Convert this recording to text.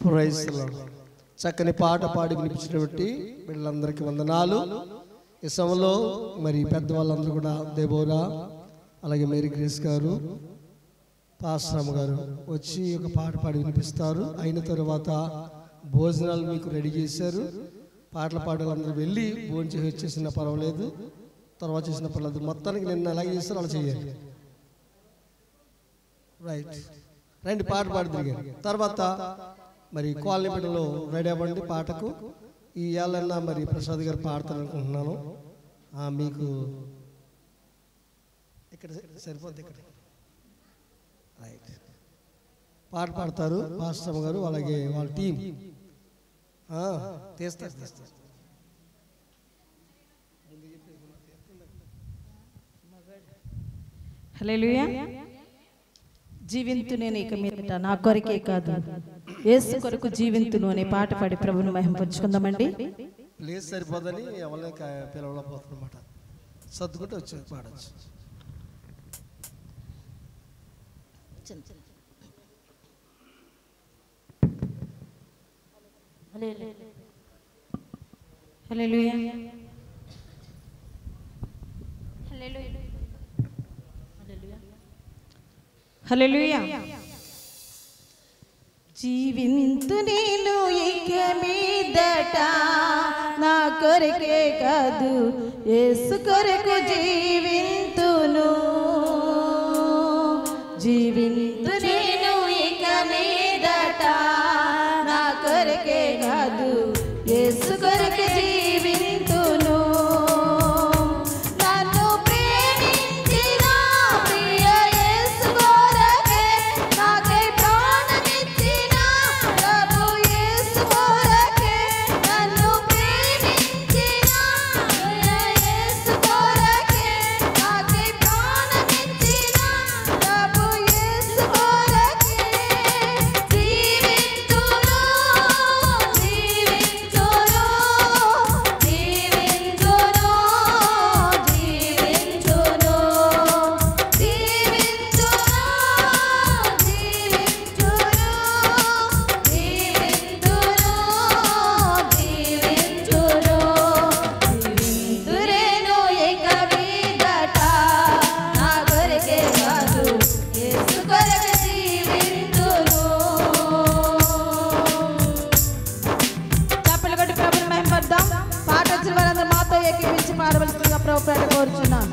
Praise the lord. చక్కని పాట పాడి వినిపించినటువంటి వీళ్ళందరికీ వందనాలు. ఈ సమయంలో మరి పెద్దవాళ్ళందరూ కూడా దేబోరా, అలాగే మేరీ గ్రేస్ గారు, పాస్టరమ్మ గారు వచ్చి ఒక పాట పాడి వినిపిస్తారు. అయిన తర్వాత భోజనాలు మీకు రెడీ చేశారు. పాటలు పాడాలందరూ వెళ్ళి భోజనం చేసి వచ్చేసినా పర్వాలేదు, తర్వాత చేసిన పర్వాలేదు. మొత్తానికి నిన్న ఎలాగ చేస్తారో అలా చేయాలి. రైట్, రండి పాట పాడి తిరిగారు. తర్వాత మరి కాలనీ బిడ్డలో రెడీ అవ్వండి పాటకు. ఈ ఏళ్ళన్నా మరి ప్రసాద్ గారు పాడతారు అనుకుంటున్నాను. మీకు ఇక్కడ సరిపోద్ది. ఇక్కడ రైట్, పాట పాడతారు పాస్టమ్మ గారు, అలాగే వాళ్ళ టీం తీస్తారు. హల్లెలూయా. జీవింతు నేను ఇక మీదట నా కొరకే కాదు యేసు కొరకు జీవింతును అనే పాట పాడి ప్రభువును మహిమపరుచుకుందామండి. ప్లేస్ సరిపోదని ఎవరిని పిలవలేకపోతున్నమాట. సర్దుకుంటే వచ్చి పాడచ్చు. హల్లెలూయా. హల్లెలూయా. జీవింతు నేను ఇక మీదట నా కొరకే కాదు యేసు కొరకు జీవింతును. జీవింతు నేను ఇక మీదట నా కొరకే కాదు యేసు కొరకు జీవింతును. నన్ను ప్రేమించిన ప్రియ యేసు కొరకే నాకై ప్రాణమిచ్చిన ప్రభు యేసు కొరకే. నన్ను ప్రేమించిన ప్రియ యేసు కొరకే నాకై ప్రాణమిచ్చిన ప్రభు యేసు కొరకే. జీవింతును జీవింతును జీవింతును జీవింతును జీవింతును జీవింతును జీవింతురేను ఇక మీదట నా కొరకే కాదు యేసు కొరకు జీవింతును. చప్పట్లు కొట్టి ప్రభువుని మహిమపరుద్దాం. పాట వచ్చిన వారందరూ మాతో ఏకీపించి పాడవలసిందిగా ప్రభువు పేరట కోరుచున్నాను.